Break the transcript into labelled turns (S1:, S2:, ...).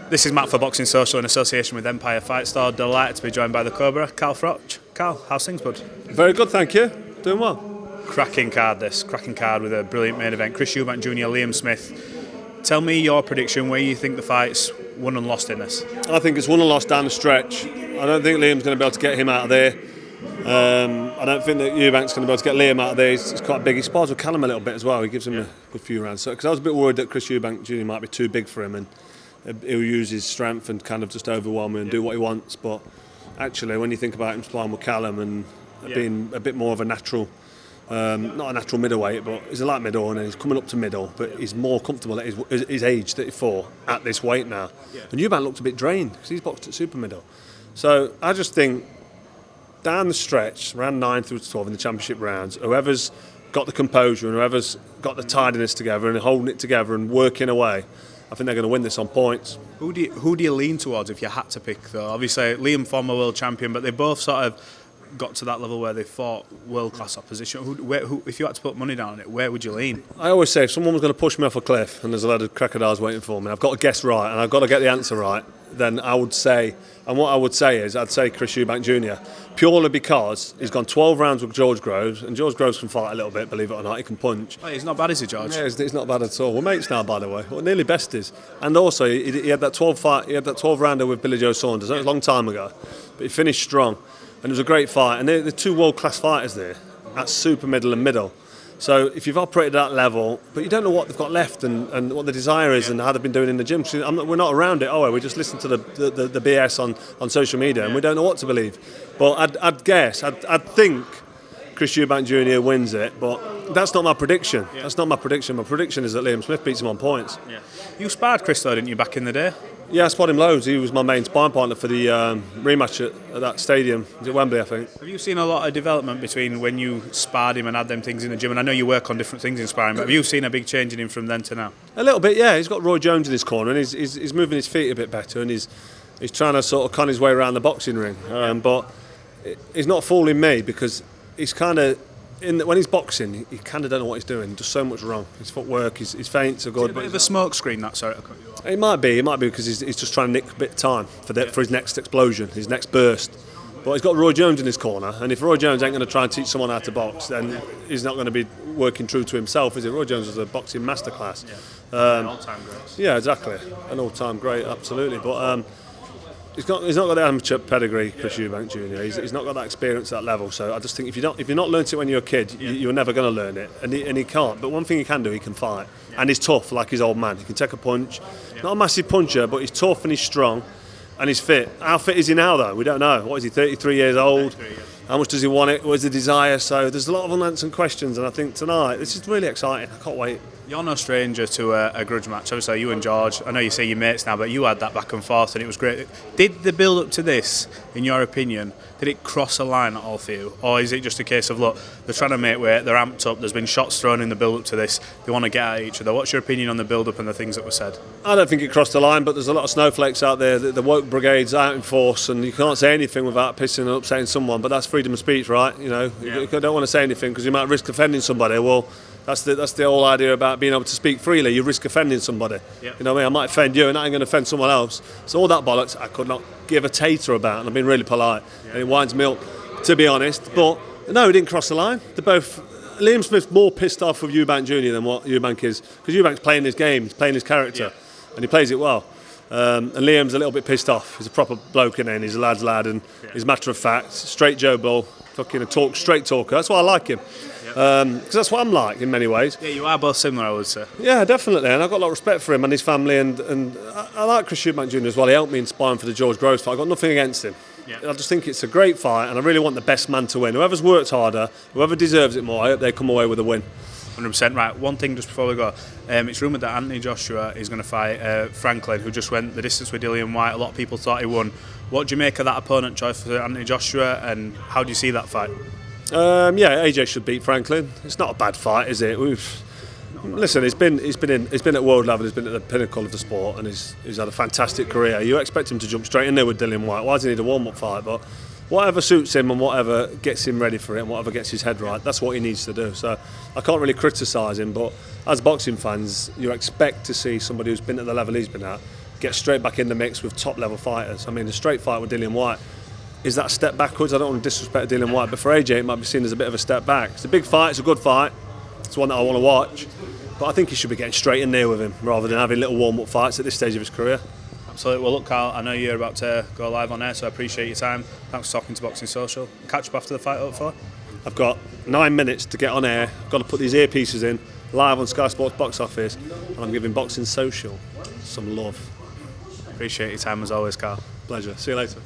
S1: This is Matt for Boxing Social in association with Empire Fight Store. Delighted to be joined by the Cobra, Carl Froch. Carl, how's things, bud?
S2: Very good, thank you. Doing well.
S1: Cracking card with a brilliant main event. Chris Eubank Jr, Liam Smith. Tell me your prediction, where you think the fight's won and lost in this.
S2: I think it's won and lost down the stretch. I don't think Liam's going to be able to get him out of there. I don't think that Eubank's going to be able to get Liam out of there. He's quite big. He spars with Callum a little bit as well. He gives him a good few rounds. Because I was a bit worried that Chris Eubank Jr might be too big for him and he'll use his strength and kind of just overwhelm him and do what he wants. But actually, when you think about him sparring with Callum and being a bit more of a natural, not a natural middleweight, but he's a light middle and he's coming up to middle, but he's more comfortable at his age, 34, at this weight now. And Eubank looked a bit drained because he's boxed at super middle. So I just think down the stretch, round 9 through 12 in the championship rounds, whoever's got the composure and whoever's got the tidiness together and holding it together and working away, I think they're going to win this on points.
S1: Who do you lean towards if you had to pick, though? Obviously, Liam, former world champion, but they both sort of got to that level where they fought world-class opposition. Who, if you had to put money down on it, where would you lean?
S2: I always say if someone was going to push me off a cliff and there's a load of crocodiles waiting for me, I've got to guess right and I've got to get the answer right, then I would say, and what I would say is, I'd say Chris Eubank Jr, purely because he's gone 12 rounds with George Groves, and George Groves can fight a little bit, believe it or not, he can punch.
S1: Oh, he's not bad, is he, George?
S2: Yeah, he's not bad at all. We're mates now, by the way. Well, nearly besties. And also, he had that 12 rounder with Billy Joe Saunders. That was a long time ago, but he finished strong, and it was a great fight. And they're two world-class fighters there, at super middle and middle. So if you've operated at that level, but you don't know what they've got left and what the desire is and how they've been doing in the gym. We're not around it, we just listen to the BS on social media and we don't know what to believe. But I'd think Chris Eubank Jr wins it, but that's not my prediction. That's not my prediction. My prediction is that Liam Smith beats him on points.
S1: Yeah. You sparred Chris, though, didn't you, back in the day?
S2: Yeah, I sparred him loads. He was my main sparring partner for the rematch at that stadium. It was at Wembley, I think.
S1: Have you seen a lot of development between when you sparred him and had them things in the gym? And I know you work on different things in sparring, but have you seen a big change in him from then to now?
S2: A little bit, yeah. He's got Roy Jones in his corner and he's moving his feet a bit better and he's trying to sort of con his way around the boxing ring. But he's not fooling me because he's kind of... when he's boxing, he kind of don't know what he's doing. He does so much wrong. His footwork, his feints are good.
S1: Is it a bit of a smoke screen, that, sorry?
S2: It might be because he's just trying to nick a bit of time for his next explosion, his next burst. But he's got Roy Jones in his corner, and if Roy Jones ain't going to try and teach someone how to box, then he's not going to be working true to himself, is he? Roy Jones was a boxing masterclass.
S1: An all-time great.
S2: Yeah, exactly. An all-time great, absolutely. But he's not got the amateur pedigree, Chris Eubank Jr. He's not got that experience at that level. So I just think if you're not learnt it when you're a kid, you're never going to learn it. And he can't. But one thing he can do, he can fight. And he's tough, like his old man. He can take a punch. Not a massive puncher, but he's tough and he's strong and he's fit. How fit is he now, though? We don't know. What is he, 33 years old? How much does he want it? What is the desire? So there's a lot of unanswered questions. And I think tonight, this is really exciting. I can't wait.
S1: You're no stranger to a grudge match. Obviously, you and George, I know you say you're mates now, but you had that back and forth and it was great. Did the build-up to this, in your opinion, did it cross a line at all for you? Or is it just a case of, look, they're trying to make weight, they're amped up, there's been shots thrown in the build-up to this, they want to get at each other? What's your opinion on the build-up and the things that were said?
S2: I don't think it crossed the line, but there's a lot of snowflakes out there. The woke brigade's out in force and you can't say anything without pissing and upsetting someone, but that's freedom of speech, right? You know, you don't want to say anything because you might risk offending somebody. Well, that's the whole idea about being able to speak freely. You risk offending somebody. You know what I mean? I might offend you and I ain't going to offend someone else. So all that bollocks I could not give a tater about, and I've been really polite. And it winds me up, to be honest. But no, he didn't cross the line. They're both... Liam Smith's more pissed off with Eubank Jr than what Eubank is, because Eubank's playing his game, he's playing his character, and he plays it well. And Liam's a little bit pissed off. He's a proper bloke in it, he's a lad's lad, and he's matter of fact, straight Joe Bull, fucking a straight talker. That's why I like him. Because that's what I'm like in many ways.
S1: Yeah, you are both similar, I would say.
S2: Yeah, definitely, and I've got a lot of respect for him and his family, and I like Chris Eubank Jr as well. He helped me in sparring for the George Groves fight. I've got nothing against him. I just think it's a great fight, and I really want the best man to win. Whoever's worked harder, whoever deserves it more, I hope they come away with a win.
S1: 100%. Right, one thing just before we go. It's rumoured that Anthony Joshua is going to fight Franklin, who just went the distance with Dillian White. A lot of people thought he won. What do you make of that opponent choice for Anthony Joshua, and how do you see that fight?
S2: AJ should beat Franklin. It's not a bad fight, is it? Listen, he's been at world level. He's been at the pinnacle of the sport, and he's had a fantastic career. You expect him to jump straight in there with Dillian White. Why does he need a warm-up fight? But whatever suits him and whatever gets him ready for it and whatever gets his head right, that's what he needs to do. So I can't really criticise him, but as boxing fans, you expect to see somebody who's been at the level he's been at get straight back in the mix with top level fighters. I mean, the straight fight with Dillian Whyte, is that a step backwards? I don't want to disrespect Dillian Whyte, but for AJ it might be seen as a bit of a step back. It's a big fight, it's a good fight, it's one that I want to watch, but I think he should be getting straight in there with him rather than having little warm-up fights at this stage of his career.
S1: Absolutely. Well, look, Carl, I know you're about to go live on air, so I appreciate your time. Thanks for talking to Boxing Social. Catch up after the fight, hopefully.
S2: I've got 9 minutes to get on air. I've got to put these earpieces in, live on Sky Sports Box Office, and I'm giving Boxing Social some love.
S1: Appreciate your time as always, Carl.
S2: Pleasure. See you later.